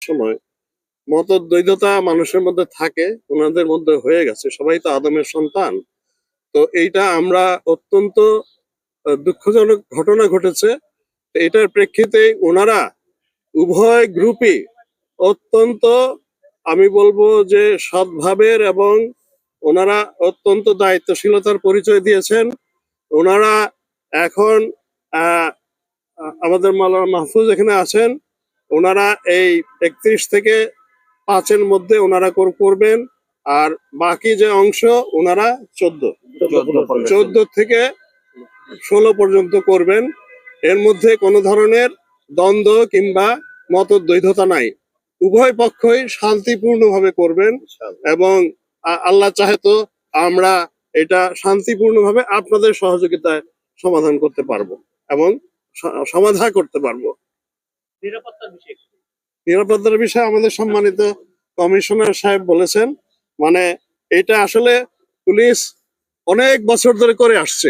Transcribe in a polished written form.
সময় মতদ্বৈধতা মানুষের মধ্যে থাকে, ওনাদের মধ্যে হয়ে গেছে, সবাই তো আদমের সন্তান। তো এইটা আমরা অত্যন্ত দুঃখজনক ঘটনা ঘটেছে। এটার প্রেক্ষিতে ওনারা উভয় গ্রুপই অত্যন্ত, আমি বলবো যে সৎভাবের, এবং ওনারা অত্যন্ত দায়িত্বশীলতার পরিচয় দিয়েছেন। ওনারা এখন আমাদের মাওলানা মাহফুজ এখানে আছেন, ওনারা এই 31 থেকে 5-এর মধ্যে ওনারা করবেন। আর বাকি যে অংশ ওনারা 14 থেকে 16 পর্যন্ত করবেন। এর মধ্যে কোনো ধরনের দ্বন্দ্ব কিংবা মতদ্বৈধতা নাই, উভয় পক্ষই শান্তিপূর্ণভাবে করবেন। এবং আল্লাহ চাহে তো আমরা এটা শান্তিপূর্ণভাবে আপনাদের সহযোগিতায় সমাধান করতে পারবো এবং সমাধা করতে পারবো। নিরাপত্তার বিষয়ে আমাদের সম্মানিত কমিশনার সাহেব বলেছেন, মানে এটা আসলে পুলিশ অনেক বছর ধরে করে আসছে।